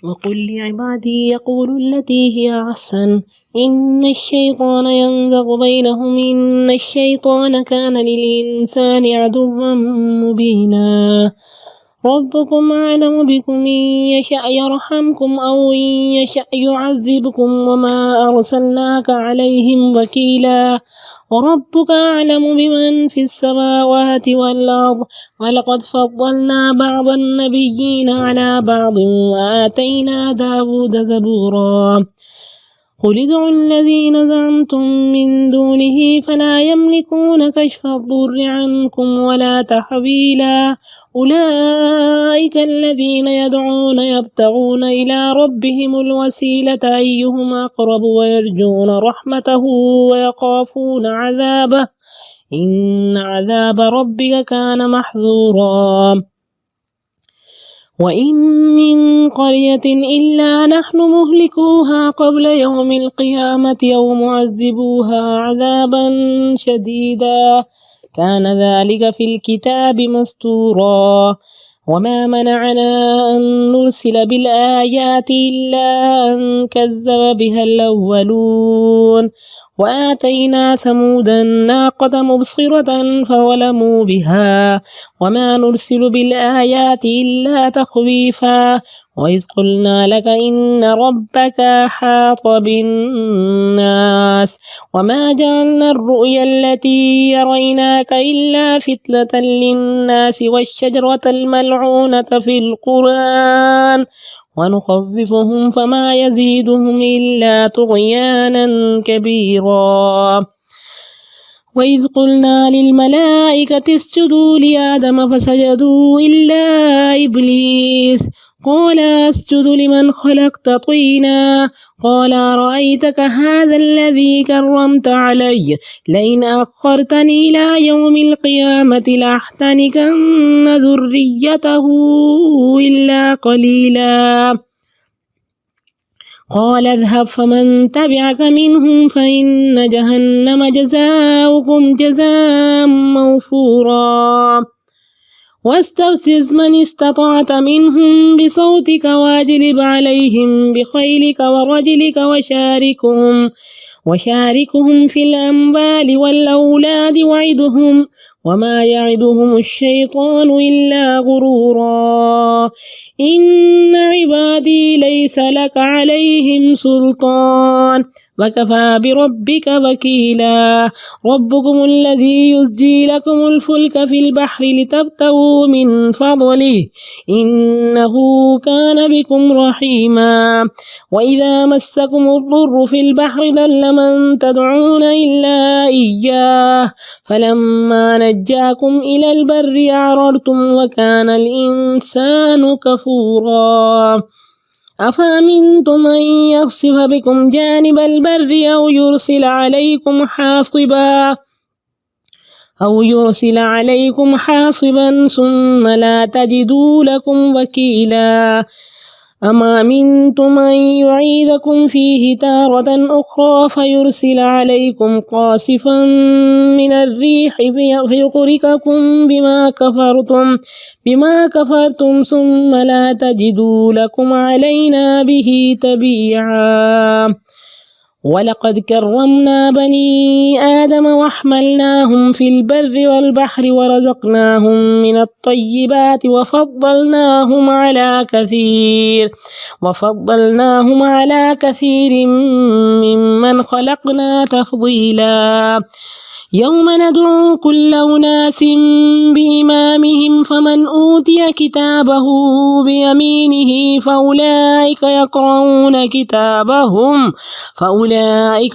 وقل لعبادي يقولوا التي هي أحسن إن الشيطان ينزغ بينهم إن الشيطان كان للإنسان عدوا مبينا ربكم أعلم بكم إن يشأ يرحمكم أو إن يشأ يعذبكم وما أرسلناك عليهم وكيلا وربك أعلم بمن في السماوات والأرض ولقد فضلنا بعض النبيين على بعض وآتينا داود زبورا قل ادعوا الذين زعمتم من دونه فلا يملكون كشف الضر عنكم ولا تحويلا أولئك الذين يدعون يبتغون إلى ربهم الوسيلة أيهم أقرب ويرجون رحمته ويخافون عذابه إن عذاب ربك كان محذورا وإن من قرية إلا نحن مهلكوها قبل يوم القيامة أو معذبوها عذابا شديدا كان ذلك في الكتاب مستورا وما منعنا أن نرسل بالآيات إلا أن كذب بها الأولون وآتينا ثمود الناقة مبصرة فظلموا بها وما نرسل بالآيات إلا تخويفا وإذ قلنا لك إن ربك أحاط بالناس وما جعلنا الرؤيا التي يريناك إلا فتنة للناس والشجرة الملعونة في القرآن ونخوفهم فما يزيدهم إلا طغيانا كبيرا وإذ قلنا للملائكة اسجدوا لآدم فسجدوا إلا إبليس قال أسجد لمن خلقت طينا قال أرأيتك هذا الذي كرمت علي لئن أخرتني إلى يوم القيامة لأحتنكن ذريته إلا قليلا قال اذهب فمن تبعك منهم فإن جهنم جزاؤكم جزاء موفورا واستفزز من استطعت منهم بصوتك واجلب عليهم بخيلك ورجلك وشاركهم في الأموال والأولاد وعدهم وما يعدهم الشيطان إلا غرورا إن عبادي ليس لك عليهم سلطان وكفى بربك وكيلا ربكم الذي يزجي لكم الفلك في البحر لتبتغوا من فضله إنه كان بكم رحيما وإذا مسكم الضر في البحر ضل من تدعون إلا إياه فلما نجاكم إلى البر أعرضتم وكان الإنسان كفورا أفأمنتم أن يخسف بكم جانب البر أو يرسل عليكم حاصبا ثم لا تجدوا لكم وكيلا أما أمنتم أن يعيدكم فيه تارة أخرى فيرسل عليكم قاصفا من الريح فيغرقكم بما كفرتم ثم لا تجدوا لكم علينا به تبيعا ولقد كرمنا بني آدم وحملناهم في البر والبحر ورزقناهم من الطيبات وفضلناهم على كثير ممن خلقنا تفضيلا يوم ندعو كل أناس بإمامهم فمن أوتي كتابه بيمينه فأولئك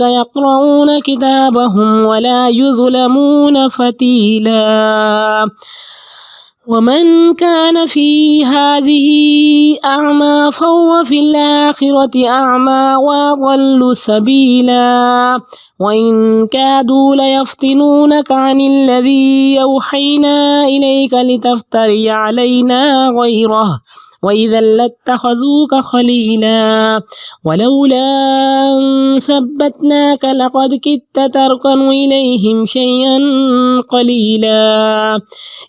يقرؤون كتابهم ولا يظلمون فتيلا ومن كان في هذه أعمى فهو في الآخرة أعمى وأضل سبيلا وإن كادوا ليفتنونك عن الذي أوحينا إليك لتفتري علينا غيره وإذا لاتخذوك خليلا ولولا أن ثبتناك لقد كدت تركن إليهم شيئا قليلا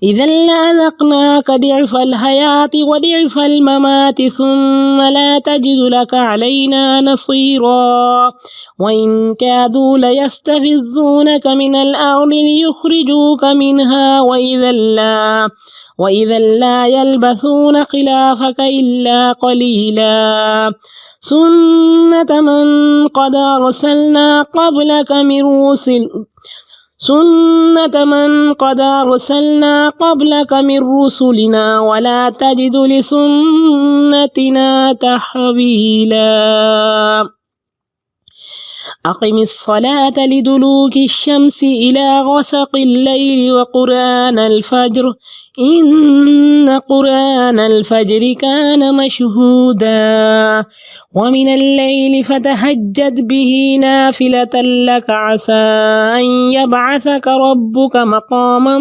إذا لأذقناك ضعف الحياة وضعف الممات ثم لا تجد لك علينا نصيرا وإن كادوا ليستفزونك من الأرض ليخرجوك منها وإذا لا يلبثون خلافك إلا قليلا سنة من قد أرسلنا قبلك من رسلنا ولا تجد لسنتنا تحويلا أقم الصلاة لدلوك الشمس إلى غسق الليل وقرآن الفجر إن قرآن الفجر كان مشهودا ومن الليل فتهجد به نافلة لك عسى أن يبعثك ربك مقاما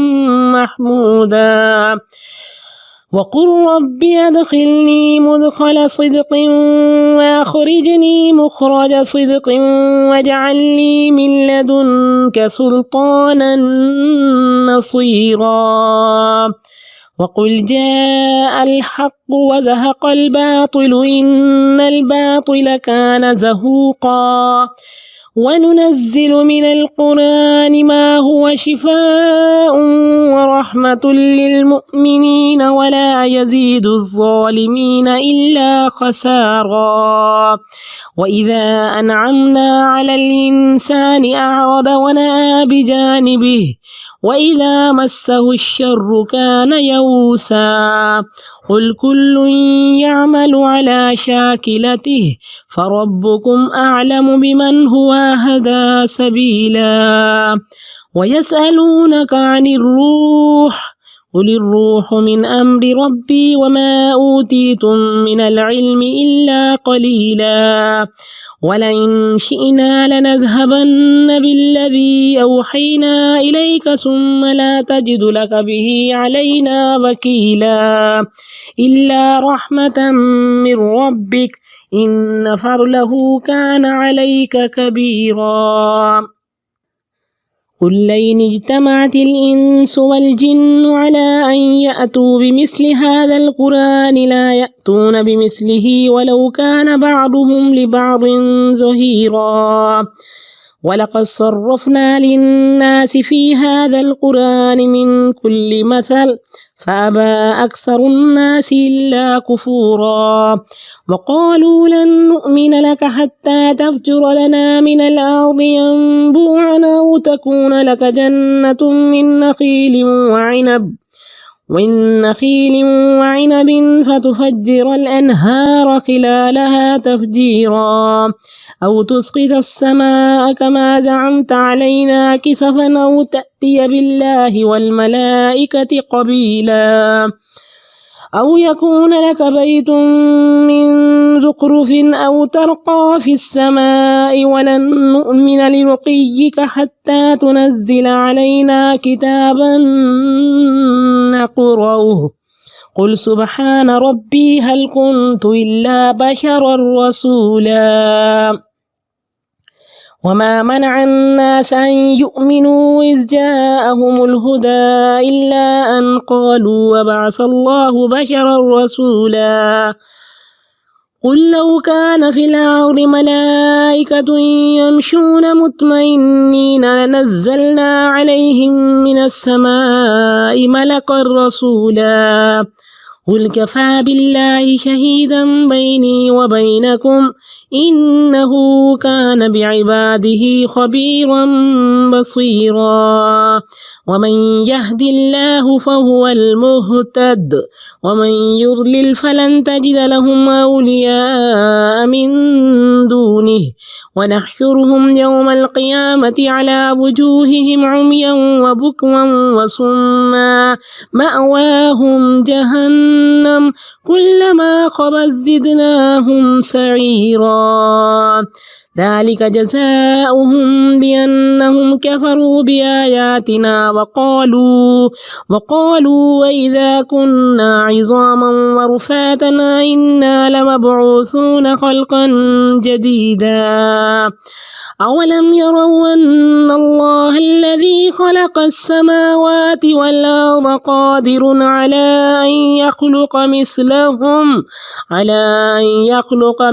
محمودا وقل رب أدخلني مدخل صدق وأخرجني مخرج صدق واجعل لي من لدنك سلطانا نصيرا وقل جاء الحق وزهق الباطل إن الباطل كان زهوقا وننزل من القرآن ما هو شفاء ورحمة للمؤمنين ولا يزيد الظالمين إلا خسارا وإذا أنعمنا على الإنسان أعرض ونأى بجانبه وإذا مسه الشر كان يئوسا قل كل يعمل على شاكلته فربكم أعلم بمن هو أهدى سبيلا ويسألونك عن الروح قل الروح من أمر ربي وما أوتيتم من العلم إلا قليلا ولئن شئنا لنذهبن بالذي أوحينا إليك ثم لا تجد لك به علينا وكيلا إلا رحمة من ربك إن فضله كان عليك كبيرا قل لئن اجتمعت الإنس والجن على أن يأتوا بمثل هذا القرآن لا يأتون بمثله ولو كان بعضهم لبعض ظهيرا ولقد صرفنا للناس في هذا القرآن من كل مثل فأبى أكثر الناس إلا كفورا وقالوا لن نؤمن لك حتى تفجر لنا من الأرض ينبوعا أو تكون لك جنة من نخيل وعنب فتفجر الأنهار خلالها تفجيرا أو تسقط السماء كما زعمت علينا كسفا أو تأتي بالله والملائكة قبيلا أو يكون لك بيت من زخرف أو ترقى في السماء ولن نؤمن لرقيك حتى تنزل علينا كتابا نقرأه قل سبحان ربي هل كنت إلا بشرا رسولا وما منع الناس أن يؤمنوا إذ جاءهم الهدى إلا أن قالوا وبعث الله بشرا رسولا قل لو كان في الأرض ملائكة يمشون مطمئنين لنزلنا عليهم من السماء ملكا رسولا قل كفى بالله شهيدا بيني وبينكم إنه كان بعباده خبيرا بصيرا ومن يهد الله فهو المهتد ومن يضلل فلن تجد لهم أولياء من دونه ونحشرهم يوم القيامة على وجوههم عميا وبكما وصما مأواهم جهنم كلما خبت زدناهم سعيرا ذلك جزاؤهم بأنهم كفروا بآياتنا وقالوا وإذا كنا عظاما ورفاتنا إنا لمبعوثون خلقا جديدا أولم يروا أن الله الذي خلق السماوات والأرض قادر على أن يخلق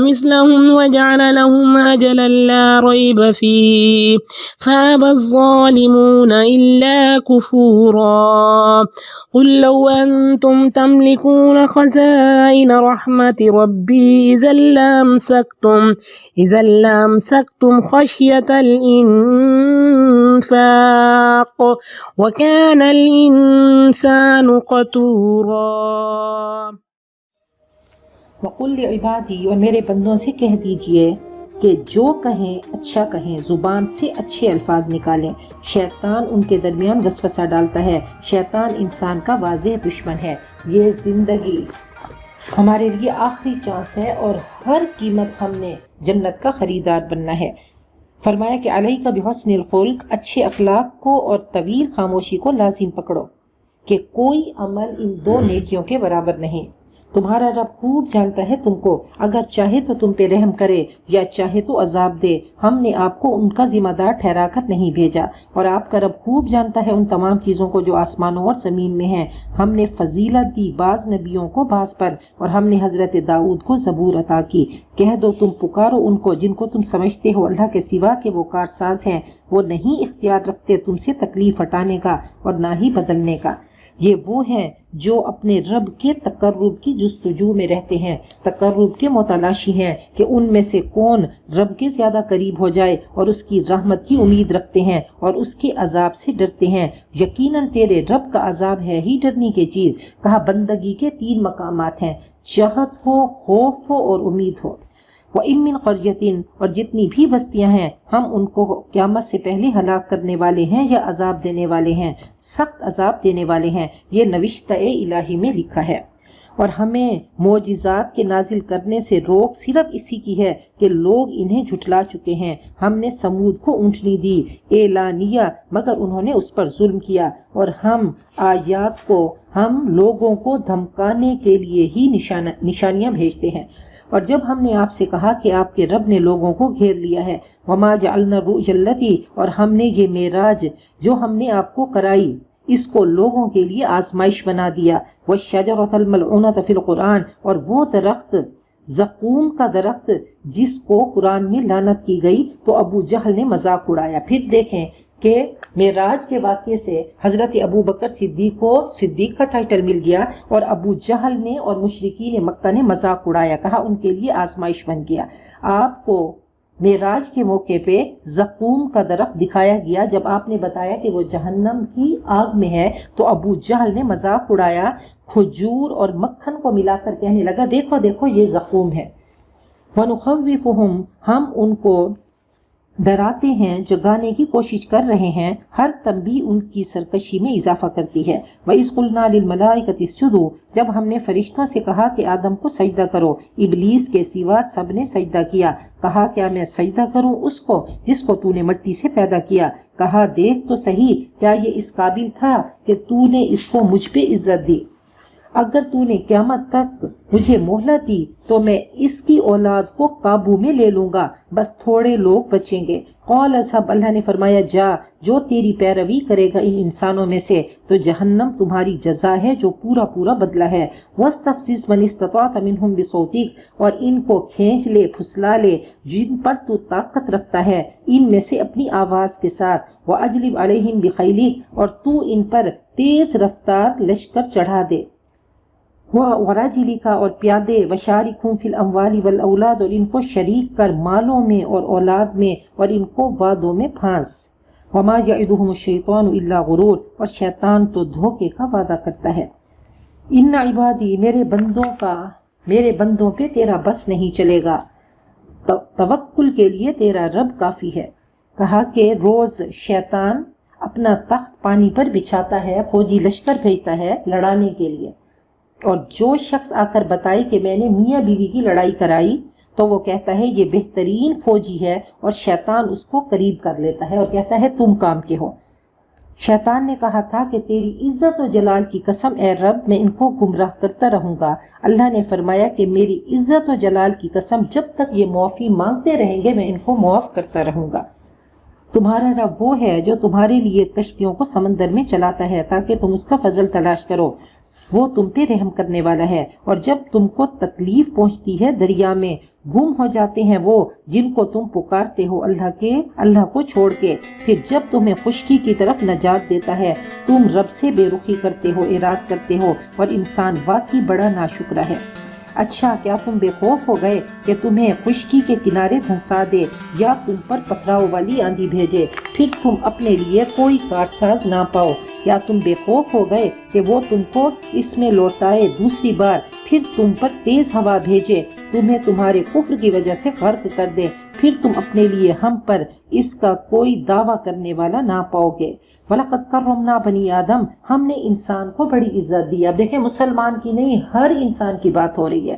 مثلهم وجعل لهم أجلا لا ريب فيه فأبى الظالمون إلا كفورا قل لو أنتم تملكون خزائن رحمة ربي إذا لأمسكتم خشية الإنفاق وكان الإنسان قتورا۔ وقل لعبادی، اور میرے بندوں سے کہہ دیجئے کہ جو کہیں اچھا کہیں، زبان سے اچھے الفاظ نکالیں۔ شیطان ان کے درمیان وسوسہ ڈالتا ہے، شیطان انسان کا واضح دشمن ہے۔ یہ زندگی ہمارے لیے آخری چانس ہے اور ہر قیمت ہم نے جنت کا خریدار بننا ہے۔ فرمایا کہ علیک بحسن الخلق، اچھے اخلاق کو اور طویل خاموشی کو لازم پکڑو کہ کوئی عمل ان دو نیکیوں کے برابر نہیں۔ تمہارا رب خوب جانتا ہے تم کو، اگر چاہے تو تم پہ رحم کرے یا چاہے تو عذاب دے۔ ہم نے آپ کو ان کا ذمہ دار ٹھہرا کر نہیں بھیجا، اور آپ کا رب خوب جانتا ہے ان تمام چیزوں کو جو آسمانوں اور زمین میں ہیں۔ ہم نے فضیلت دی بعض نبیوں کو بعض پر، اور ہم نے حضرت داؤد کو زبور عطا کی۔ کہہ دو تم پکارو ان کو جن کو تم سمجھتے ہو اللہ کے سوا کہ وہ کارساز ہیں، وہ نہیں اختیار رکھتے تم سے تکلیف ہٹانے کا اور نہ ہی بدلنے کا۔ یہ وہ ہیں جو اپنے رب کے تقرب کی جستجو میں رہتے ہیں، تقرب کے متلاشی ہیں کہ ان میں سے کون رب کے زیادہ قریب ہو جائے، اور اس کی رحمت کی امید رکھتے ہیں اور اس کے عذاب سے ڈرتے ہیں۔ یقیناً تیرے رب کا عذاب ہے ہی ڈرنے کی چیز۔ کہا بندگی کے 3 مقامات ہیں، چاہت ہو، خوف ہو اور امید ہو۔ وَإِن مِّن قَرْيَةٍ، اور جتنی بھی بستیاں ہیں ہم ان کو قیامت سے پہلے ہلاک کرنے والے ہیں یا عذاب دینے والے ہیں، سخت عذاب دینے والے ہیں۔ یہ نوشتہ الہی میں لکھا ہے۔ اور ہمیں معجزات کے نازل کرنے سے روک صرف اسی کی ہے کہ لوگ انہیں جھٹلا چکے ہیں۔ ہم نے سمود کو اونٹنی دی اعلانیہ، مگر انہوں نے اس پر ظلم کیا، اور ہم آیات کو ہم لوگوں کو دھمکانے کے لیے ہی نشانیاں بھیجتے ہیں۔ اور جب ہم نے آپ سے کہا کہ آپ کے رب نے لوگوں کو گھیر لیا ہے، وما جعلنا الرؤیا التی، اور ہم نے یہ معراج جو ہم نے آپ کو کرائی اس کو لوگوں کے لیے آزمائش بنا دیا، والشجرۃ الملعونۃ فی القرآن، اور وہ درخت زقوم کا درخت جس کو قرآن میں لعنت کی گئی، تو ابو جہل نے مذاق اڑایا۔ پھر دیکھیں کہ معراج کے واقعے سے حضرت ابو بکر صدیق کو صدیق کا ٹائٹل مل گیا، اور ابو جہل نے اور مشرکین مکہ نے مذاق اڑایا، کہا ان کے لیے آزمائش بن گیا۔ آپ کو معراج کے موقع پہ زقوم کا درخت دکھایا گیا، جب آپ نے بتایا کہ وہ جہنم کی آگ میں ہے تو ابو جہل نے مذاق اڑایا، کھجور اور مکھن کو ملا کر کہنے لگا دیکھو دیکھو یہ زقوم ہے۔ وَنُخَوِّفُهُمْ، ہم ان کو ڈراتے ہیں، جگانے کی کوشش کر رہے ہیں، ہر تنبیہ ان کی سرکشی میں اضافہ کرتی ہے۔ وَإِذْ قُلْنَا لِلْمَلَائِكَةِ اسْجُدُوا، جب ہم نے فرشتوں سے کہا کہ آدم کو سجدہ کرو، ابلیس کے سوا سب نے سجدہ کیا۔ کہا کیا میں سجدہ کروں اس کو جس کو تو نے مٹی سے پیدا کیا؟ کہا دیکھ تو صحیح، کیا یہ اس قابل تھا کہ تو نے اس کو مجھ پہ عزت دی؟ اگر تو نے قیامت تک مجھے مہلت دی تو میں اس کی اولاد کو قابو میں لے لوں گا، بس تھوڑے لوگ بچیں گے۔ قال اذهب، اللہ نے فرمایا جا، جو تیری پیروی کرے گا ان انسانوں میں سے تو جہنم تمہاری جزا ہے جو پورا پورا بدلہ ہے۔ واستفزز من استطعت منهم بصوتک، اور ان کو کھینچ لے، پھسلا لے جن پر تو طاقت رکھتا ہے ان میں سے اپنی آواز کے ساتھ۔ واجلب علیہم بخیلک، اور تو ان پر تیز رفتار لشکر چڑھا دے۔ وَرَجِلِكَ، اور پیادے، وَشَارِكْهُمْ فِي الْأَمْوَالِ وَالْأَوْلَادِ، اور ان کو شریک کر مالوں میں اور اولاد میں، اور ان کو وعدوں میں پھانس۔ وَمَا يَعِدُهُمُ الشَّيْطَانُ إِلَّا غُرُورٌ، اور شیطان تو دھوکے کا وعدہ کرتا ہے۔ ان عبادی، میرے بندوں پہ تیرا بس نہیں چلے گا، توکل کے لیے تیرا رب کافی ہے۔ کہا کہ روز شیطان اپنا تخت پانی پر بچھاتا ہے، فوجی لشکر بھیجتا ہے لڑانے کے لیے، اور جو شخص آ کر بتائے کہ میں نے میاں بیوی کی لڑائی کرائی تو وہ کہتا ہے یہ بہترین فوجی ہے، اور شیطان اس کو قریب کر لیتا ہے اور کہتا ہے تم کام کے ہو۔ شیطان نے کہا تھا کہ تیری عزت و جلال کی قسم اے رب میں ان کو گمراہ کرتا رہوں گا۔ اللہ نے فرمایا کہ میری عزت و جلال کی قسم جب تک یہ معافی مانگتے رہیں گے میں ان کو معاف کرتا رہوں گا۔ تمہارا رب وہ ہے جو تمہارے لیے کشتیوں کو سمندر میں چلاتا ہے تاکہ تم اس کا فضل تلاش کرو، وہ تم پہ رحم کرنے والا ہے۔ اور جب تم کو تکلیف پہنچتی ہے دریا میں گم ہو جاتے ہیں وہ جن کو تم پکارتے ہو اللہ کو چھوڑ کے، پھر جب تمہیں خشکی کی طرف نجات دیتا ہے تم رب سے بے رخی کرتے ہو، اعراض کرتے ہو، اور انسان واقعی بڑا ناشکرا ہے۔ اچھا کیا تم بے خوف ہو گئے کہ تمہیں خشکی کے کنارے دھنسا دے یا تم پر پتھراؤ والی آندھی بھیجے پھر تم اپنے لیے کوئی کارساز نہ پاؤ؟ یا تم بے خوف ہو گئے کہ وہ تم کو اس میں لوٹائے دوسری بار پھر تم پر تیز ہوا بھیجے تمہیں تمہارے کفر کی وجہ سے غرق کر دے پھر تم اپنے لیے ہم پر اس کا کوئی دعویٰ کرنے والا نہ پاؤ گے؟ وَلَقَدْ كَرَّمْنَا بَنِي آدم، ہم نے انسان کو بڑی عزت دی۔ اب دیکھیں مسلمان کی نہیں ہر انسان کی بات ہو رہی ہے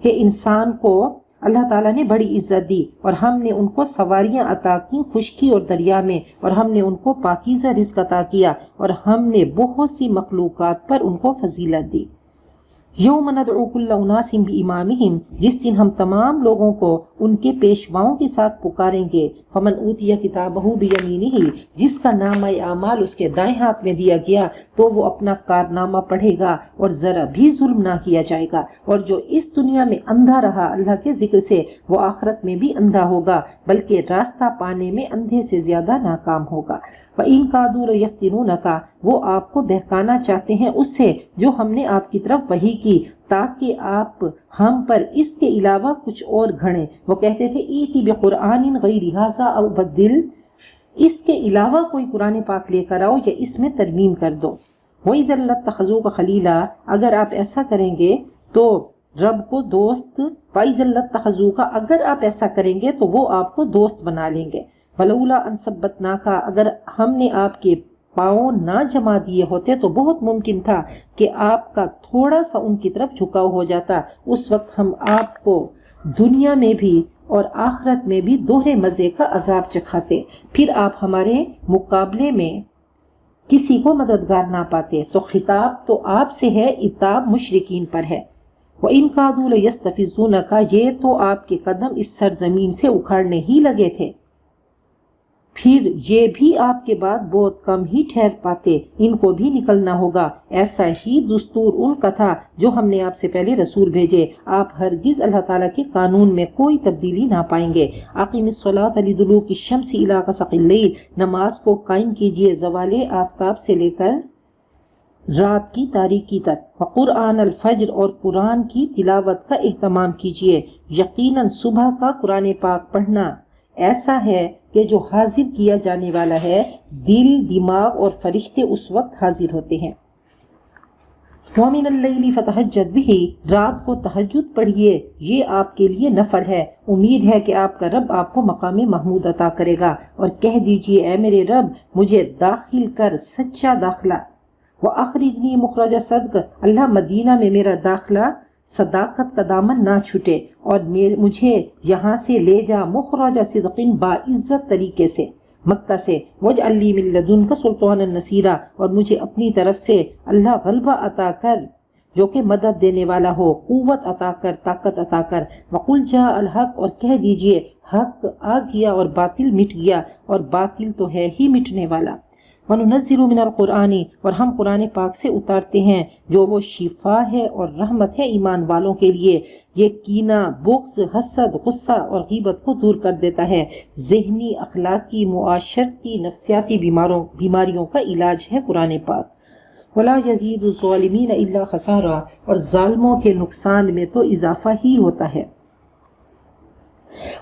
کہ انسان کو اللہ تعالیٰ نے بڑی عزت دی اور ہم نے ان کو سواریاں عطا کی خشکی اور دریا میں، اور ہم نے ان کو پاکیزہ رزق عطا کیا، اور ہم نے بہت سی مخلوقات پر ان کو فضیلت دی۔ یوم ندعو کل اناس بامامہم، جس دن ہم تمام لوگوں کو ان کے پیشواؤں کے ساتھ پکاریں گے۔ فمن اوتی کتابہ بیمینہ، جس کا نامہ اعمال اس کے دائیں ہاتھ میں دیا گیا تو وہ اپنا کارنامہ پڑھے گا اور ذرا بھی ظلم نہ کیا جائے گا، اور جو اس دنیا میں اندھا رہا اللہ کے ذکر سے وہ آخرت میں بھی اندھا ہوگا، بلکہ راستہ پانے میں اندھے سے زیادہ ناکام ہوگا۔ وَإِن كَادُوا لَيَفْتِنُونَكَ، وہ آپ کو بہکانا چاہتے ہیں اس سے جو ہم نے آپ کی طرف وحی کی تاکہ آپ ہم پر اس کے علاوہ کچھ اور گھڑیں۔ وہ کہتے تھے ایتی بقرآن غیر ھذا او بدل، اس کے علاوہ کوئی قرآن پاک لے کر آؤ یا اس میں ترمیم کر دو۔ وَإِذًا لَاتَّخَذُوكَ خَلِيلًا، اگر آپ ایسا کریں گے تو رب کو دوست، وَإِذًا لَاتَّخَذُوكَ، اگر آپ ایسا کریں گے تو وہ آپ کو دوست بنا لیں گے۔ وَلَوْلَا أَن ثَبَّتْنَاكَ، اگر ہم نے آپ کے پاؤں نہ جما دیے ہوتے تو بہت ممکن تھا کہ آپ کا تھوڑا سا ان کی طرف جھکاؤ ہو جاتا، اس وقت ہم آپ کو دنیا میں بھی اور آخرت میں بھی دوہرے مزے کا عذاب چکھاتے، پھر آپ ہمارے مقابلے میں کسی کو مددگار نہ پاتے۔ تو خطاب تو آپ سے ہے، عتاب مشرکین پر ہے۔ وَإِن كَادُوا لَيَسْتَفِزُّونَكَ، یہ تو آپ کے قدم اس سرزمین سے اکھاڑنے ہی لگے تھے، پھر یہ بھی آپ کے بعد بہت کم ہی ٹھہر پاتے، ان کو بھی نکلنا ہوگا۔ ایسا ہی دستور ان کا تھا جو ہم نے آپ سے پہلے رسول بھیجے، آپ ہرگز اللہ تعالیٰ کے قانون میں کوئی تبدیلی نہ پائیں گے۔ اقیم الصلاۃ لدلوک الشمس الی غسق اللیل، نماز کو قائم کیجئے زوال آفتاب سے لے کر رات کی تاریکی تک۔ وقرآن الفجر، اور قرآن کی تلاوت کا اہتمام کیجئے۔ یقیناً صبح کا قرآن پاک پڑھنا ایسا ہے کہ جو حاضر کیا جانے والا ہے، دل، دماغ اور فرشتے اس وقت حاضر ہوتے ہیں۔ وَمِنَ اللَّيْلِ فَتَهَجَّدْ بِهِ، رات کو تہجد پڑھیے، یہ آپ کے لیے نفل ہے، امید ہے کہ آپ کا رب آپ کو مقام محمود عطا کرے گا۔ اور کہہ دیجئے اے میرے رب مجھے داخل کر سچا داخلہ، وَأَخْرِجْنِي مُخْرَجَ صَدْقٍ، اللہ مدینہ میں میرا داخلہ صداقت کا دامن نہ چھوٹے، اور مجھے یہاں سے لے جا مخرج صدق، باعزت طریقے سے مکہ سے، وَاجْعَل لِّي مِن لَّدُنكَ سُلْطَانًا نَصِيرًا، اور مجھے اپنی طرف سے اللہ غلبہ عطا کر جو کہ مدد دینے والا ہو، قوت عطا کر، طاقت عطا کر۔ وَقُلْ جَاءَ الْحَقُّ، اور کہہ دیجئے حق آ گیا اور باطل مٹ گیا، اور باطل تو ہے ہی مٹنے والا۔ وَنُنَزِّلُ مِنَ الْقُرْآنِ، اور ہم قرآن پاک سے اتارتے ہیں جو وہ شفا ہے اور رحمت ہے ایمان والوں کے لیے، یہ کینہ، بغض، حسد، غصہ اور غیبت کو دور کر دیتا ہے، ذہنی، اخلاقی، معاشرتی، نفسیاتی بیماریوں کا علاج ہے قرآن پاک۔ وَلَا يَزِيدُ الظَّالِمِينَ إِلَّا خَسَارًا، اور ظالموں کے نقصان میں تو اضافہ ہی ہوتا ہے۔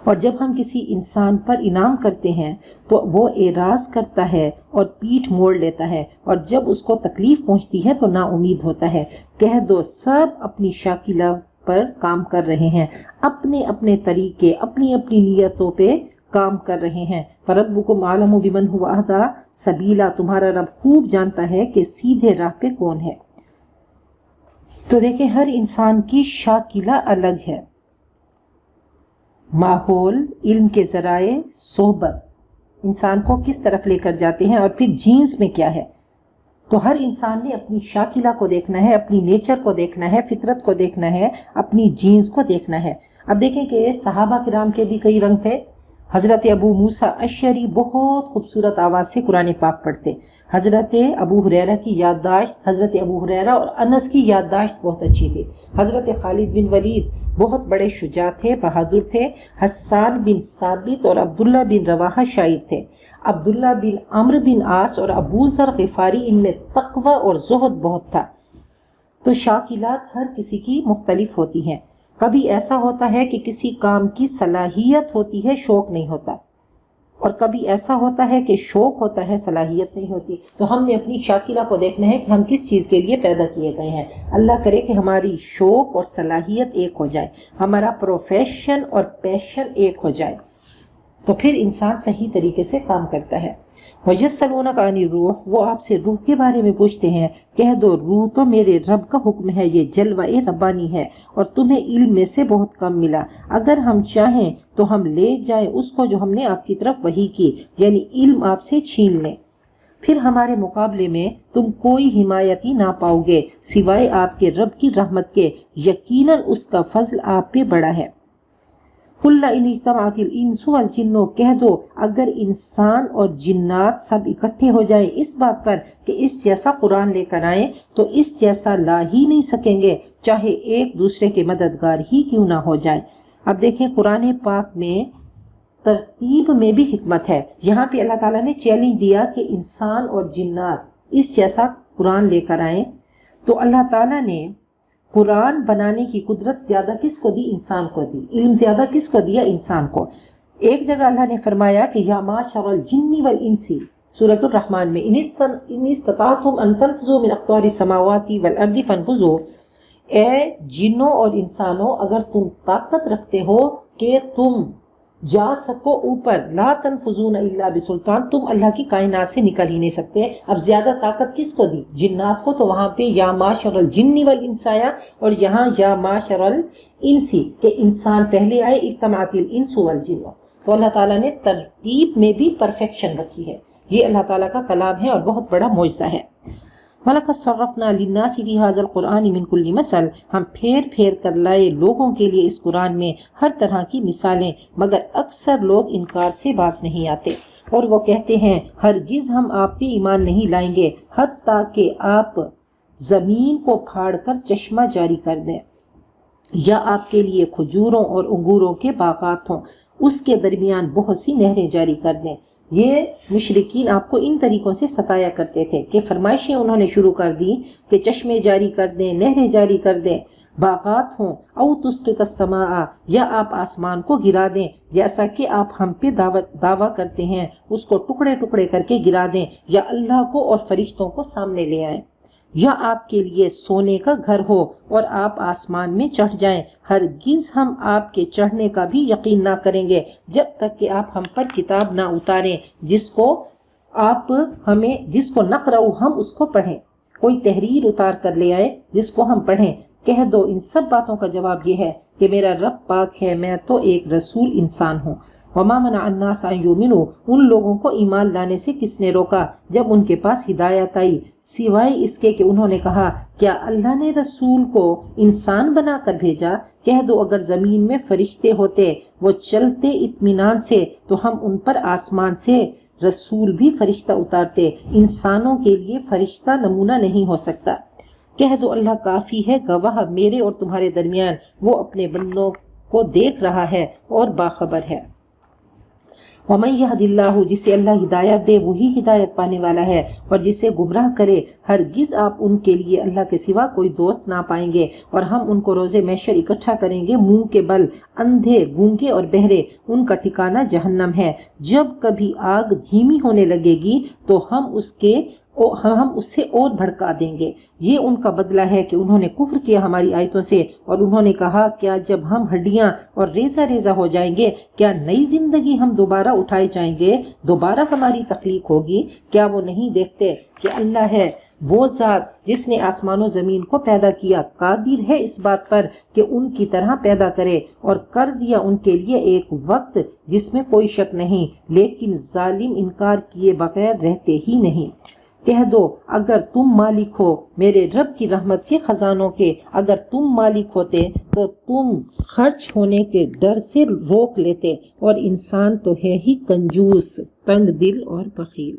اور جب ہم کسی انسان پر انعام کرتے ہیں تو وہ اعراض کرتا ہے اور پیٹھ موڑ لیتا ہے، اور جب اس کو تکلیف پہنچتی ہے تو نا امید ہوتا ہے۔ کہہ دو سب اپنی شاکلہ پر کام کر رہے ہیں، اپنے اپنے طریقے، اپنی اپنی نیتوں پہ کام کر رہے ہیں۔ فَرَبُّكُمْ أَعْلَمُ بِمَنْ هُوَ أَهْدَىٰ سَبِيلًا، تمہارا رب خوب جانتا ہے کہ سیدھے راہ پہ کون ہے۔ تو دیکھیں ہر انسان کی شاکلہ الگ ہے، ماحول، علم کے ذرائع، صحبت انسان کو کس طرف لے کر جاتے ہیں، اور پھر جینس میں کیا ہے۔ تو ہر انسان نے اپنی شاکلہ کو دیکھنا ہے، اپنی نیچر کو دیکھنا ہے، فطرت کو دیکھنا ہے، اپنی جینس کو دیکھنا ہے۔ اب دیکھیں کہ صحابہ کرام کے بھی کئی رنگ تھے۔ حضرت ابو موسیٰ اشعری بہت خوبصورت آواز سے قرآن پاک پڑھتے۔ حضرت ابو ہریرہ کی یادداشت، حضرت ابو ہریرہ اور انس کی یادداشت بہت اچھی تھی۔ حضرت خالد بن ولید بہت بڑے شجاع تھے، بہادر تھے۔ حسان بن ثابت اور عبداللہ بن رواحہ شاعر تھے۔ عبداللہ بن عمرو بن عاص اور ابو ذر غفاری، ان میں تقوی اور زہد بہت تھا۔ تو شاکلات ہر کسی کی مختلف ہوتی ہیں۔ کبھی ایسا ہوتا ہے کہ کسی کام کی صلاحیت ہوتی ہے، شوق نہیں ہوتا، اور کبھی ایسا ہوتا ہے کہ شوق ہوتا ہے، صلاحیت نہیں ہوتی۔ تو ہم نے اپنی شاکلہ کو دیکھنا ہے کہ ہم کس چیز کے لیے پیدا کیے گئے ہیں۔ اللہ کرے کہ ہماری شوق اور صلاحیت ایک ہو جائے، ہمارا پروفیشن اور پیشن ایک ہو جائے، تو پھر انسان صحیح طریقے سے کام کرتا ہے۔ وَيَسْأَلُونَكَ عَنِ الرُّوحِ، وہ آپ سے روح کے بارے میں پوچھتے ہیں، کہہ دو روح تو میرے رب کا حکم ہے، یہ جلوہ ربانی ہے، اور تمہیں علم میں سے بہت کم ملا۔ اگر ہم چاہیں تو ہم لے جائیں اس کو جو ہم نے آپ کی طرف وحی کی، یعنی علم آپ سے چھین لیں، پھر ہمارے مقابلے میں تم کوئی حمایتی نہ پاؤ گے سوائے آپ کے رب کی رحمت کے، یقیناً اس کا فضل آپ پہ بڑا ہے۔ قُلْ إِنِ اجْتَمَعَتِ الْإِنسُ وَالْجِنُّ، کہہ دو اگر انسان اور جنات سب اکٹھے ہو جائیں اس بات پر کہ اس جیسا قرآن لے کر آئیں تو اس جیسا لا ہی نہیں سکیں گے، چاہے ایک دوسرے کے مددگار ہی کیوں نہ ہو جائیں۔ اب دیکھیں قرآن پاک میں ترتیب میں بھی حکمت ہے۔ یہاں پہ اللہ تعالیٰ نے چیلنج دیا کہ انسان اور جنات اس جیسا قرآن لے کر آئیں، تو اللہ تعالیٰ نے قرآن بنانے کی قدرت زیادہ کس کو دی؟ انسان کو دی۔ علم زیادہ کس کو دیا؟ انسان کو۔ ایک جگہ اللہ نے فرمایا کہ یا معشر الجن والانس، سورۃ الرحمن میں، ان استطعتم ان تنفذوا من اقطار السماوات والارض فانفذوا، اے جنوں اور انسانوں اگر تم طاقت رکھتے ہو کہ تم جا سکو اوپر، لا تنفذون الا بسلطان، تم اللہ کی کائنات سے نکل ہی نہیں سکتے۔ اب زیادہ طاقت کس کو دی؟ جنات کو، تو وہاں پہ یا معشر الجن والانس آیا، اور یہاں یا معشر الانس کہ انسان پہلے آئے، اجتمعت الانس والجن۔ تو اللہ تعالیٰ نے ترتیب میں بھی پرفیکشن رکھی ہے۔ یہ اللہ تعالیٰ کا کلام ہے اور بہت بڑا معجزہ ہے۔ وَلَقَدْ صَرَّفْنَا لِلنَّاسِ فِي هَذَا الْقُرْآنِ مِنْ كُلِّ مَثَلٍ، ہم پھیر کر لائے لوگوں کے لیے اس قرآن میں ہر طرح کی مثالیں، مگر اکثر لوگ انکار سے باز نہیں آتے، اور وہ کہتے ہیں ہرگز ہم آپ پہ ایمان نہیں لائیں گے حتیٰ کہ آپ زمین کو پھاڑ کر چشمہ جاری کر دیں، یا آپ کے لیے کھجوروں اور انگوروں کے باغات ہوں، اس کے درمیان بہت سی نہریں جاری کر دیں۔ یہ مشرکین آپ کو ان طریقوں سے ستایا کرتے تھے کہ فرمائشیں انہوں نے شروع کر دی کہ چشمے جاری کر دیں، نہریں جاری کر دیں، باغات ہوں، او تسقط السماء، یا آپ آسمان کو گرا دیں، جیسا کہ آپ ہم پہ دعویٰ کرتے ہیں اس کو ٹکڑے ٹکڑے کر کے گرا دیں، یا اللہ کو اور فرشتوں کو سامنے لے آئیں، یا آپ کے لیے سونے کا گھر ہو اور آپ آسمان میں چڑھ جائیں، ہرگز ہم آپ کے چڑھنے کا بھی یقین نہ کریں گے جب تک کہ آپ ہم پر کتاب نہ اتاریں جس کو نقرأ ہم اس کو پڑھیں، کوئی تحریر اتار کر لے آئیں جس کو ہم پڑھیں۔ کہہ دو ان سب باتوں کا جواب یہ ہے کہ میرا رب پاک ہے، میں تو ایک رسول انسان ہوں۔ وَمَا مَنَعَ النَّاسَ أَن يُؤْمِنُوا، ان لوگوں کو ایمان لانے سے کس نے روکا جب ان کے پاس ہدایت آئی، سوائے اس کے کہ انہوں نے کہا کیا اللہ نے رسول کو انسان بنا کر بھیجا؟ کہہ دو اگر زمین میں فرشتے ہوتے وہ چلتے اطمینان سے تو ہم ان پر آسمان سے رسول بھی فرشتہ اتارتے، انسانوں کے لیے فرشتہ نمونہ نہیں ہو سکتا۔ کہہ دو اللہ کافی ہے گواہ میرے اور تمہارے درمیان، وہ اپنے بندوں کو دیکھ رہا ہے اور باخبر ہے۔ وَمَن يَهْدِ اللَّهُ، جسے اللہ ہدایت دے وہی ہدایت پانے والا ہے، اور جسے گمراہ کرے ہرگز آپ ان کے لیے اللہ کے سوا کوئی دوست نہ پائیں گے، اور ہم ان کو روز محشر اکٹھا کریں گے منہ کے بل، اندھے، گونگے اور بہرے، ان کا ٹھکانہ جہنم ہے۔ جب کبھی آگ دھیمی ہونے لگے گی تو ہم اس سے اور بھڑکا دیں گے۔ یہ ان کا بدلہ ہے کہ انہوں نے کفر کیا ہماری آیتوں سے، اور انہوں نے کہا کیا جب ہم ہڈیاں اور ریزہ ریزہ ہو جائیں گے کیا نئی زندگی ہم دوبارہ اٹھائے جائیں گے، دوبارہ ہماری تخلیق ہوگی؟ کیا وہ نہیں دیکھتے کہ اللہ ہے وہ ذات جس نے آسمان و زمین کو پیدا کیا قادر ہے اس بات پر کہ ان کی طرح پیدا کرے، اور کر دیا ان کے لیے ایک وقت جس میں کوئی شک نہیں، لیکن ظالم انکار کیے بغیر رہتے ہی نہیں۔ کہہ دو اگر تم مالک ہو میرے رب کی رحمت کے خزانوں کے، اگر تم مالک ہوتے تو تم خرچ ہونے کے ڈر سے روک لیتے، اور انسان تو ہے ہی کنجوس، تنگ دل اور بخیل۔